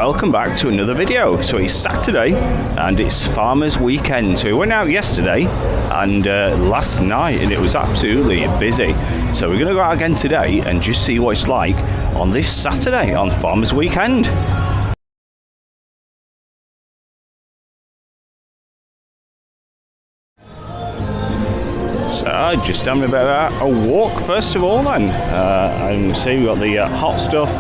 welcome back to another video. So it's Saturday and it's Farmers Weekend. So we went out yesterday and last night and it was absolutely busy. So we're going to go out again today and just see what it's like on this Saturday on Farmers Weekend. So just having a bit of a walk first of all then. And you see we've got the hot stuff.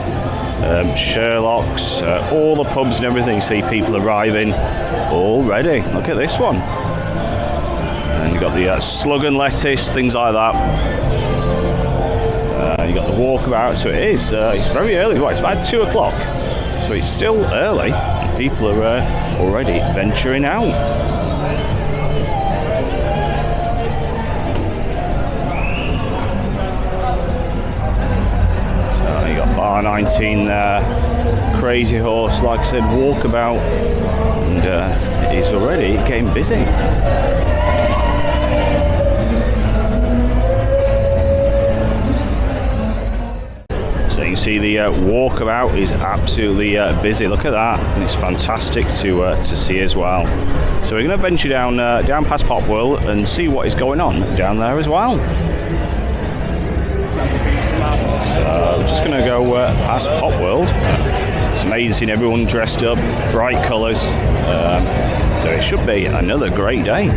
Sherlock's, all the pubs and everything. See people arriving already. Look at this one. And you've got the slug and lettuce, things like that. You've got the walkabout. So it is, it's very early. Right, it's about 2 o'clock. So it's still early and people are already venturing out. Bar 19 there, Crazy Horse, like I said, walkabout, and it's already getting busy. So you can see the walkabout is absolutely busy. Look at that, and it's fantastic to see as well. So we're going to venture down past Popwell and see what is going on down there as well. So we're just going to go past Pop World. It's amazing, everyone dressed up, bright colours. So it should be another great day.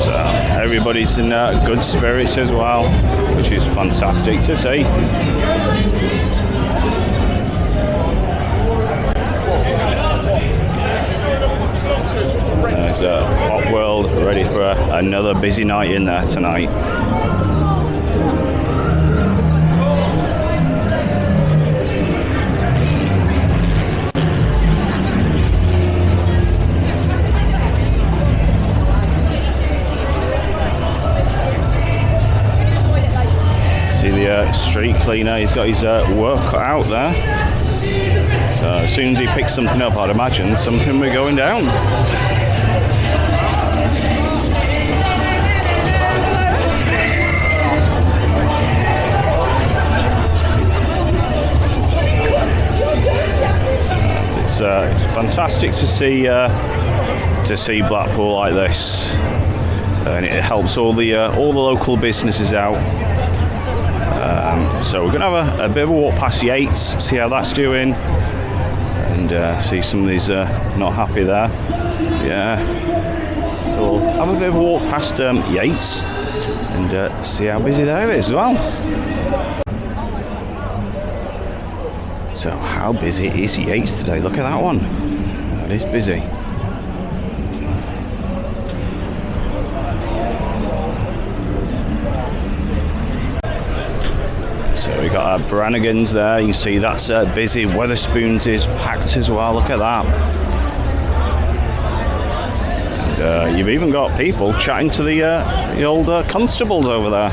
So everybody's in good spirits as well, which is fantastic to see. There's Pop World ready for another busy night in there tonight. See the street cleaner, he's got his work cut out there. So as soon as he picks something up, I'd imagine something will be going down. It's fantastic to see Blackpool like this, and it helps all the local businesses out. So we're going to have a bit of a walk past Yates, see how that's doing, and see some of these not happy there. Yeah, so we'll have a bit of a walk past Yates and see how busy there is as well. So how busy is Yates today? Look at that one. That is busy. So we got our Brannigan's there. You can see that's busy. Wetherspoons is packed as well. Look at that. And you've even got people chatting to the old constables over there.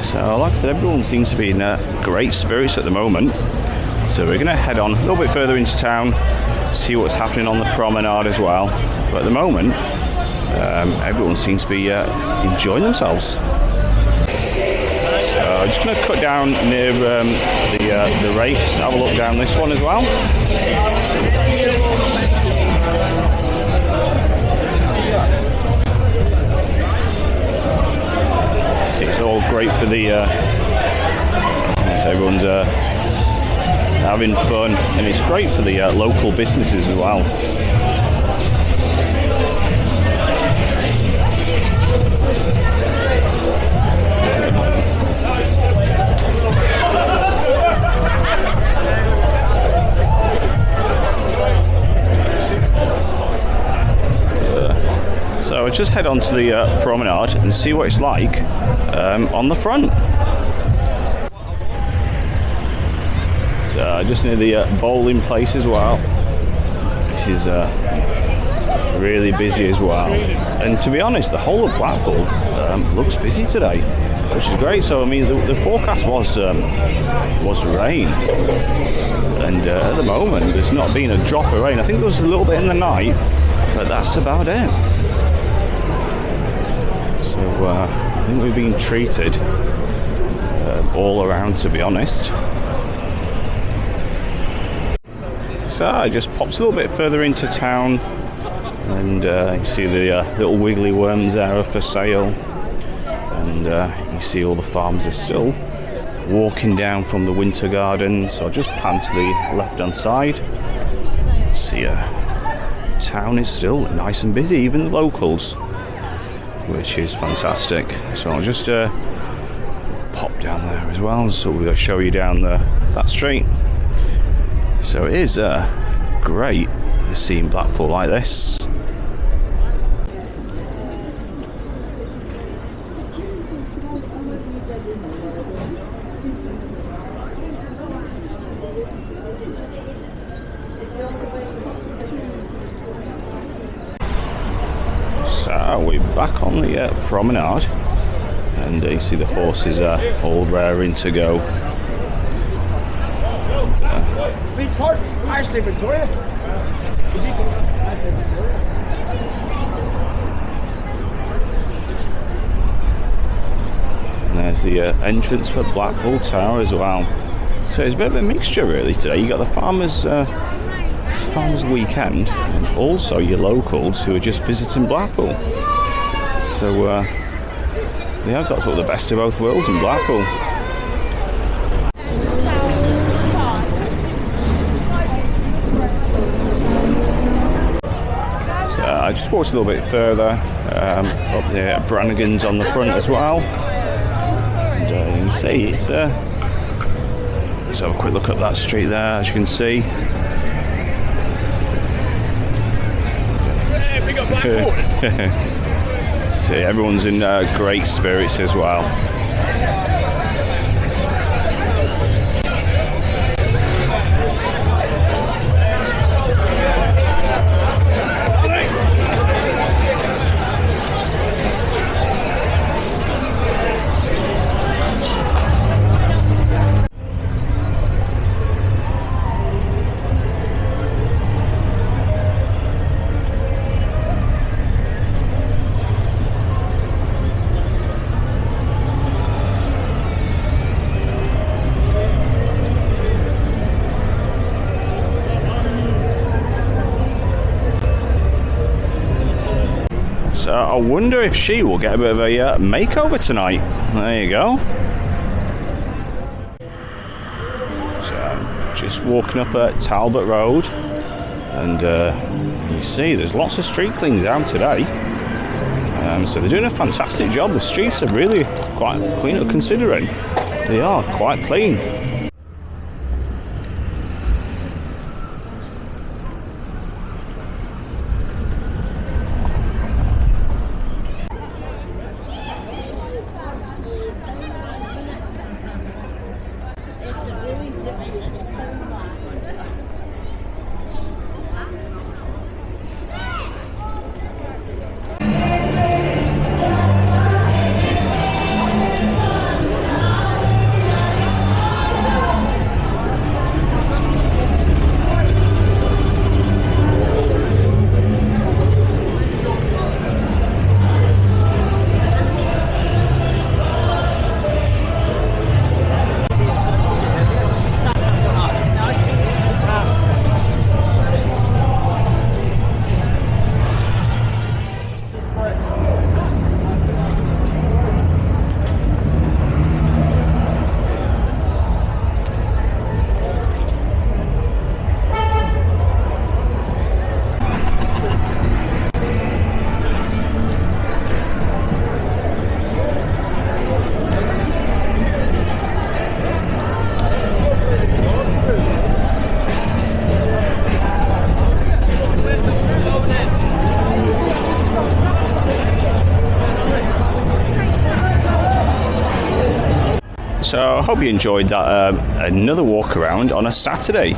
So like I said, everyone seems to be in great spirits at the moment. So we're going to head on a little bit further into town, see what's happening on the Promenade as well. But at the moment, everyone seems to be enjoying themselves. So I'm just going to cut down near the rakes, have a look down this one as well. It's all great for the so everyone's having fun, and it's great for the local businesses as well. So I just head on to the Promenade and see what it's like on the front. Just near the bowling place as well. This is really busy as well. And to be honest, the whole of Blackpool looks busy today, which is great. So I mean, the forecast was rain, and at the moment there's not been a drop of rain. I think there was a little bit in the night, but that's about it. So I think we've been treated all around, to be honest. So I just popped a little bit further into town, and you see the little wiggly worms there are for sale, and you see all the farms are still walking down from the winter garden. So I'll just pan to the left hand side. See, town is still nice and busy, even the locals, which is fantastic. So I'll just pop down there as well, so we'll show you down that street. So it is great seeing Blackpool like this. So we're back on the promenade, and you see the horses are all raring to go. Ashley Victoria. And there's the entrance for Blackpool Tower as well. So it's a bit of a mixture really today. You got the farmers weekend, and also your locals who are just visiting Blackpool. So they have got sort of the best of both worlds in Blackpool. I just walked a little bit further up there at Brannigan's on the front as well, and you can see it's let's have a quick look at that street there. As you can see, see everyone's in great spirits as well. So I wonder if she will get a bit of a makeover tonight. There you go. So just walking up at Talbot Road, and you see there's lots of street cleans out today. So they're doing a fantastic job. The streets are really quite clean, considering they are quite clean. So I hope you enjoyed that another walk around on a Saturday.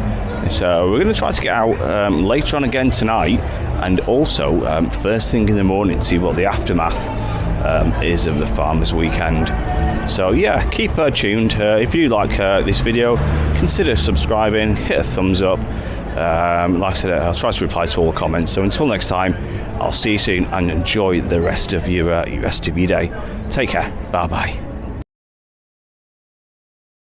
So we're going to try to get out later on again tonight, and also first thing in the morning to see what the aftermath is of the Farmers Weekend. So yeah, keep tuned. If you like this video, consider subscribing, hit a thumbs up, Like I said, I'll try to reply to all the comments. So until next time, I'll see you soon and enjoy the rest of your day. Take care. Bye bye.